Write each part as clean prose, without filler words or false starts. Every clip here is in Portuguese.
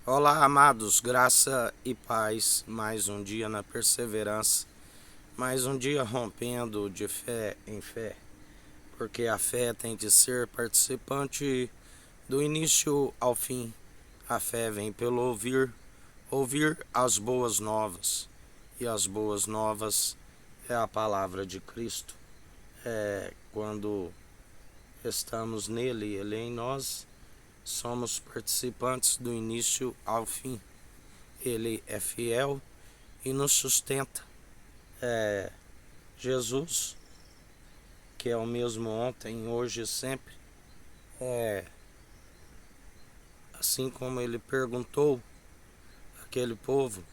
Olá, amados, graça e paz. Mais um dia na perseverança, mais um dia rompendo de fé em fé, porque a fé tem de ser participante do início ao fim. A fé vem pelo ouvir, ouvir as boas novas, e as boas novas é a palavra de Cristo. Quando estamos nele, ele em nós, somos participantes do início ao fim. Ele é fiel e nos sustenta. Jesus, que é o mesmo ontem, hoje e sempre, assim como ele perguntou àquele povo,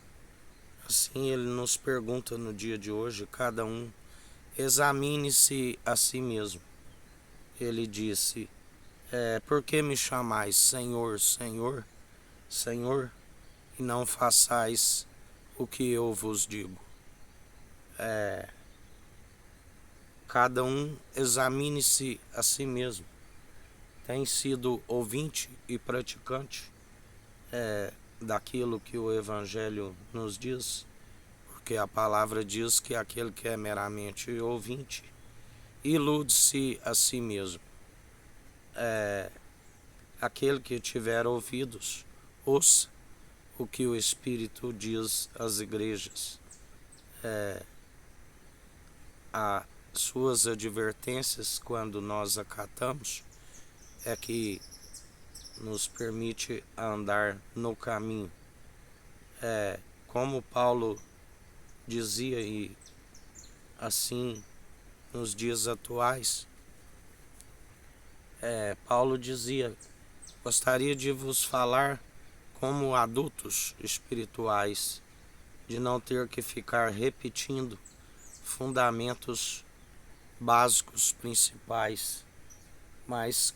assim ele nos pergunta no dia de hoje, cada um, examine-se a si mesmo. Ele disse, por que me chamais Senhor, Senhor, Senhor, e não façais o que eu vos digo? Cada um examine-se a si mesmo. Tem sido ouvinte e praticante daquilo que o Evangelho nos diz? Porque a palavra diz que aquele que é meramente ouvinte ilude-se a si mesmo. Aquele que tiver ouvidos, ouça o que o Espírito diz às igrejas. As suas advertências, quando nós acatamos, é que nos permite andar no caminho. Como Paulo dizia, e assim nos dias atuais, Paulo dizia, gostaria de vos falar como adultos espirituais, de não ter que ficar repetindo fundamentos básicos, principais, mas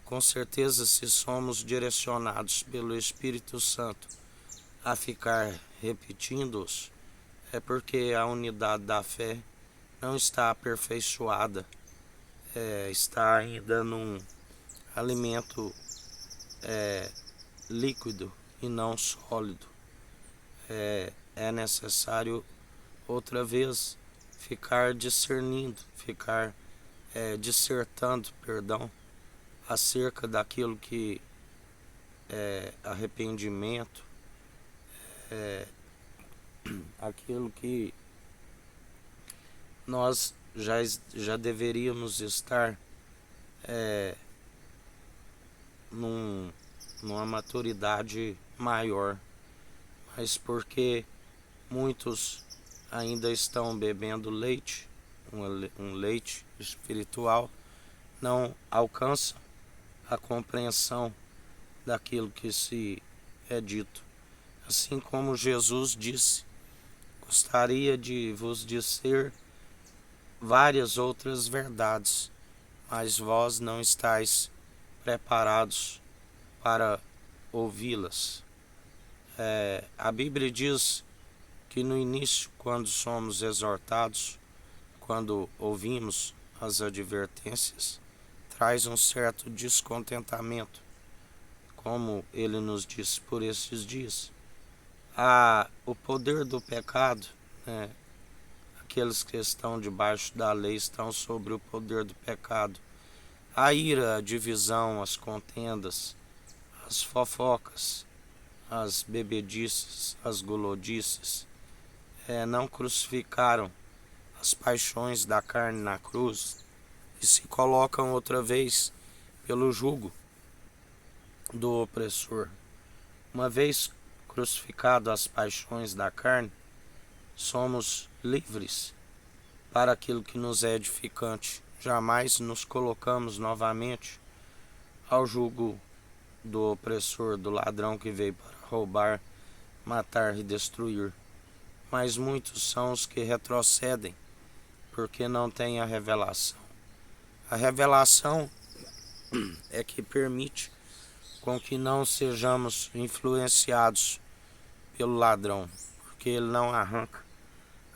com certeza, se somos direcionados pelo Espírito Santo a ficar repetindo-os, é porque a unidade da fé não está aperfeiçoada, está ainda num alimento líquido e não sólido. É necessário outra vez ficar discernindo, ficar dissertando, acerca daquilo que é arrependimento, aquilo que nós já deveríamos estar numa maturidade maior, mas porque muitos ainda estão bebendo leite, um leite espiritual, não alcançam a compreensão daquilo que se é dito. Assim como Jesus disse, gostaria de vos dizer várias outras verdades, mas vós não estáis preparados para ouvi-las. A Bíblia diz que no início, quando somos exortados, quando ouvimos as advertências, traz um certo descontentamento, como ele nos disse por esses dias. O poder do pecado, aqueles que estão debaixo da lei estão sobre o poder do pecado. A ira, a divisão, as contendas, as fofocas, as bebedices, as gulodices, não crucificaram as paixões da carne na cruz e se colocam outra vez pelo jugo do opressor. Uma vez crucificado as paixões da carne, somos livres para aquilo que nos é edificante. Jamais nos colocamos novamente ao jugo do opressor, do ladrão que veio para roubar, matar e destruir. Mas muitos são os que retrocedem, porque não têm a revelação. A revelação é que permite com que não sejamos influenciados pelo ladrão, porque ele não arranca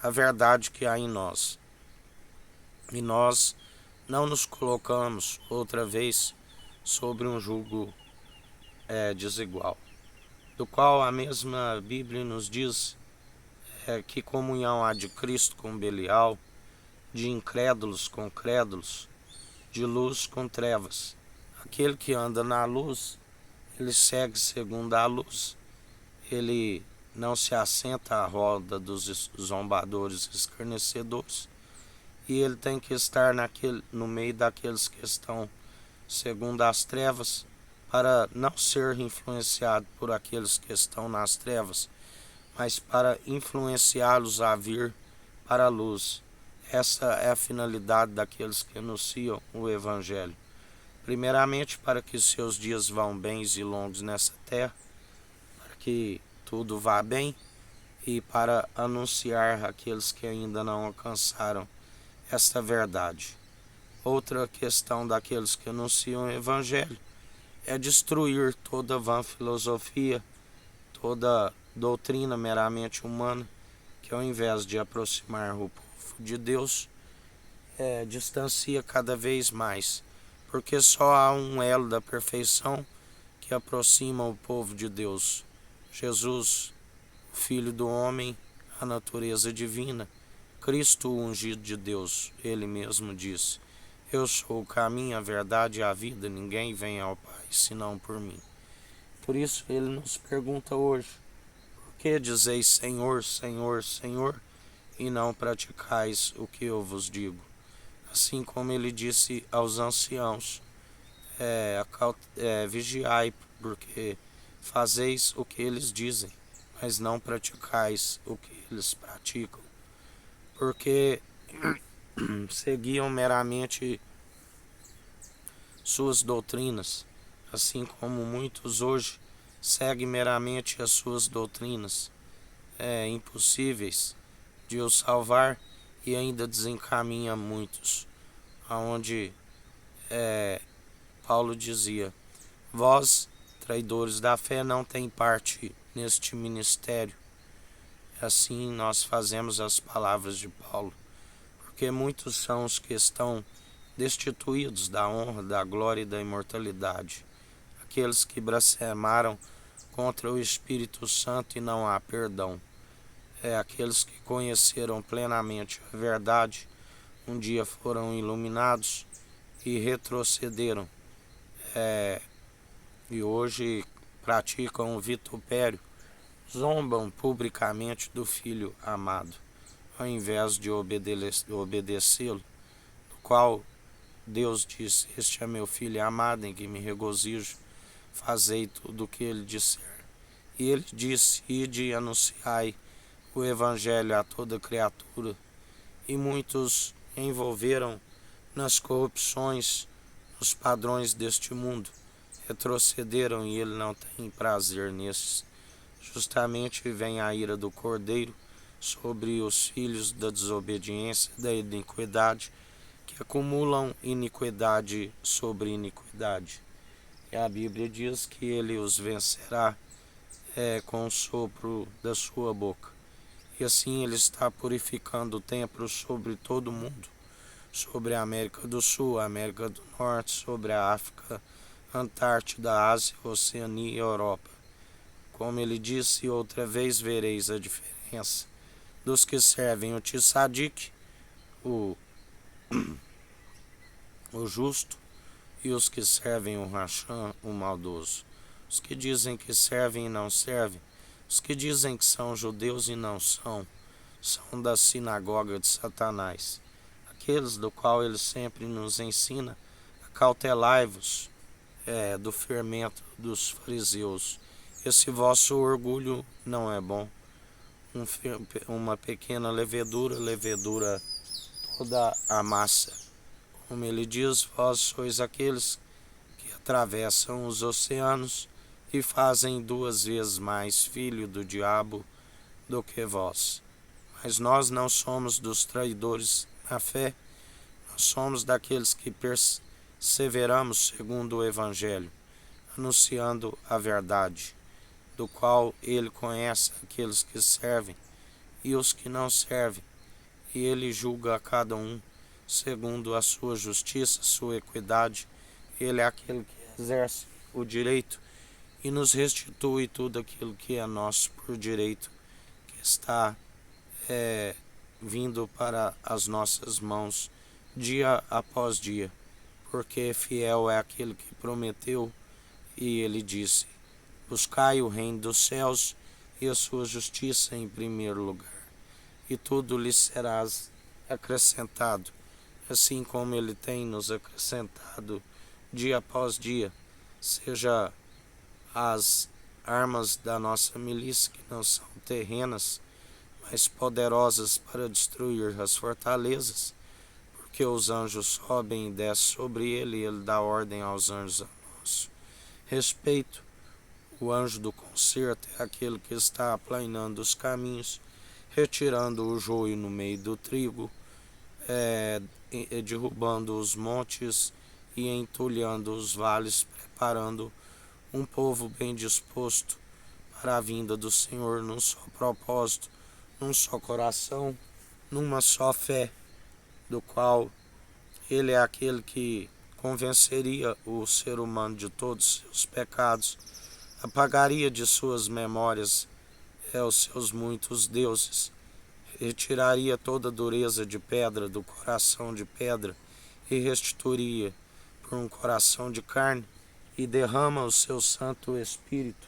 a verdade que há em nós. E nós não nos colocamos outra vez sobre um jugo desigual. do qual a mesma Bíblia nos diz que comunhão há de Cristo com Belial, de incrédulos com crédulos, de luz com trevas. Aquele que anda na luz, ele segue segundo a luz. Ele não se assenta à roda dos zombadores e escarnecedores. E ele tem que estar no meio daqueles que estão segundo as trevas, para não ser influenciado por aqueles que estão nas trevas, mas para influenciá-los a vir para a luz. Essa é a finalidade daqueles que anunciam o Evangelho. Primeiramente, para que seus dias vão bens e longos nessa terra, para que tudo vá bem, e para anunciar àqueles que ainda não alcançaram esta verdade. Outra questão daqueles que anunciam o Evangelho é destruir toda vã filosofia, toda doutrina meramente humana, que ao invés de aproximar o povo de Deus, distancia cada vez mais, porque só há um elo da perfeição que aproxima o povo de Deus: Jesus, o Filho do homem, a natureza divina, Cristo, o ungido de Deus. Ele mesmo disse: eu sou o caminho, a verdade e a vida, ninguém vem ao Pai senão por mim. Por isso ele nos pergunta hoje: por que dizeis Senhor, Senhor, Senhor, e não praticais o que eu vos digo? Assim como ele disse aos anciãos: vigiai, porque fazeis o que eles dizem, mas não praticais o que eles praticam. Porque seguiam meramente suas doutrinas, assim como muitos hoje seguem meramente as suas doutrinas impossíveis de os salvar, e ainda desencaminha muitos, aonde Paulo dizia: vós, traidores da fé, não tem parte neste ministério. Assim nós fazemos as palavras de Paulo, porque muitos são os que estão destituídos da honra, da glória e da imortalidade, aqueles que blasfemaram contra o Espírito Santo e não há perdão. Aqueles que conheceram plenamente a verdade, um dia foram iluminados e retrocederam, e hoje praticam o vitupério, zombam publicamente do Filho amado, ao invés de obedecê-lo, no qual Deus disse: este é meu Filho amado, em que me regozijo, fazei tudo o que ele disser. E ele disse: ide e anunciai o Evangelho a toda criatura. E muitos envolveram nas corrupções, nos padrões deste mundo, retrocederam, e ele não tem prazer nesses. Justamente vem a ira do Cordeiro sobre os filhos da desobediência, da iniquidade, que acumulam iniquidade sobre iniquidade. E a Bíblia diz que ele os vencerá com o sopro da sua boca. E assim ele está purificando o templo sobre todo o mundo, sobre a América do Sul, a América do Norte, sobre a África, Antártida, Ásia, Oceania e Europa. Como ele disse: outra vez vereis a diferença dos que servem o Tsadik, o justo, e os que servem o Racham, o maldoso. Os que dizem que servem e não servem, os que dizem que são judeus e não são da sinagoga de Satanás. Aqueles do qual ele sempre nos ensina: acautelai-vos do fermento dos fariseus. Esse vosso orgulho não é bom. Uma pequena levedura toda a massa. Como ele diz: vós sois aqueles que atravessam os oceanos e fazem 2 vezes mais filho do diabo do que vós. Mas nós não somos dos traidores na fé, nós somos daqueles que perseveramos segundo o Evangelho, anunciando a verdade, do qual ele conhece aqueles que servem e os que não servem, e ele julga a cada um segundo a sua justiça, sua equidade. Ele é aquele que exerce o direito e nos restitui tudo aquilo que é nosso por direito, que está vindo para as nossas mãos dia após dia, porque fiel é aquele que prometeu, e ele disse: buscai o reino dos céus e a sua justiça em primeiro lugar, e tudo lhe será acrescentado, assim como ele tem nos acrescentado dia após dia, seja as armas da nossa milícia, que não são terrenas, mas poderosas para destruir as fortalezas, porque os anjos sobem e descem sobre ele, e ele dá ordem aos anjos a nosso respeito. O anjo do concerto é aquele que está aplanando os caminhos, retirando o joio no meio do trigo, derrubando os montes e entulhando os vales, preparando um povo bem disposto para a vinda do Senhor, num só propósito, num só coração, numa só fé, do qual ele é aquele que convenceria o ser humano de todos os seus pecados, apagaria de suas memórias os seus muitos deuses, retiraria toda a dureza de pedra do coração de pedra e restituiria por um coração de carne, e derrama o seu Santo Espírito,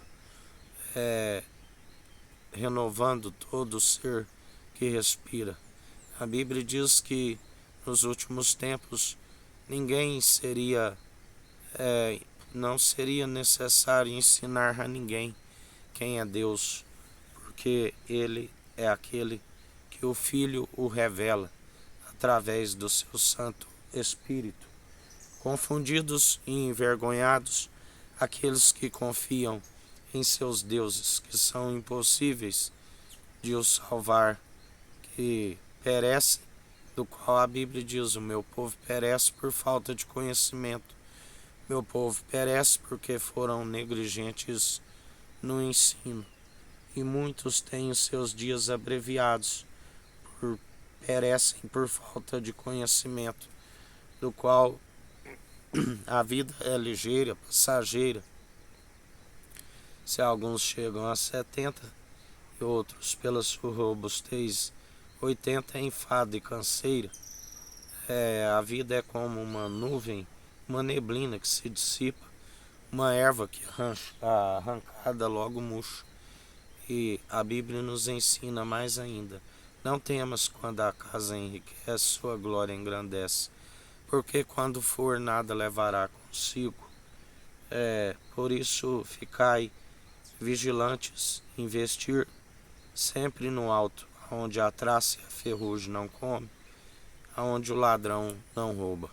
renovando todo o ser que respira. A Bíblia diz que nos últimos tempos não seria necessário ensinar a ninguém quem é Deus, porque ele é aquele que o Filho o revela através do seu Santo Espírito. Confundidos e envergonhados aqueles que confiam em seus deuses, que são impossíveis de os salvar, que perecem, do qual a Bíblia diz: o meu povo perece por falta de conhecimento, meu povo perece porque foram negligentes no ensino, e muitos têm os seus dias abreviados, perecem por falta de conhecimento, do qual a vida é ligeira, passageira. Se alguns chegam a 70 e outros, pela sua robustez, 80 é enfado e canseira. A vida é como uma nuvem, uma neblina que se dissipa, uma erva que arrancada logo murcha. E a Bíblia nos ensina mais ainda: não temas quando a casa enriquece, sua glória engrandece, porque quando for nada levará consigo. Por isso ficai vigilantes, investir sempre no alto, onde a traça e a ferrugem não come, aonde o ladrão não rouba.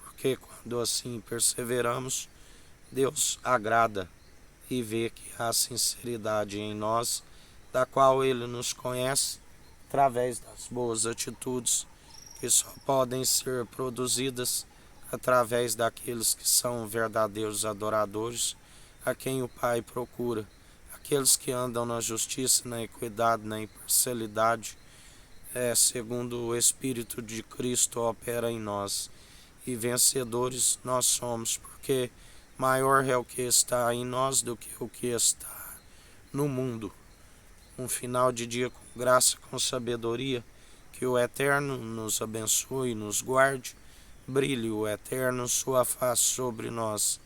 Porque quando assim perseveramos, Deus agrada e vê que há sinceridade em nós, da qual ele nos conhece através das boas atitudes, que só podem ser produzidas através daqueles que são verdadeiros adoradores, a quem o Pai procura, aqueles que andam na justiça, na equidade, na imparcialidade, segundo o Espírito de Cristo opera em nós. E vencedores nós somos, porque maior é o que está em nós do que o que está no mundo. Um final de dia com graça, com sabedoria, que o Eterno nos abençoe e nos guarde. Brilhe o Eterno sua face sobre nós,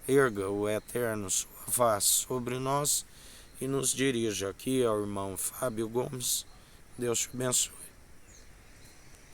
erga o Eterno sua face sobre nós e nos dirija. Aqui é o irmão Fábio Gomes. Deus te abençoe.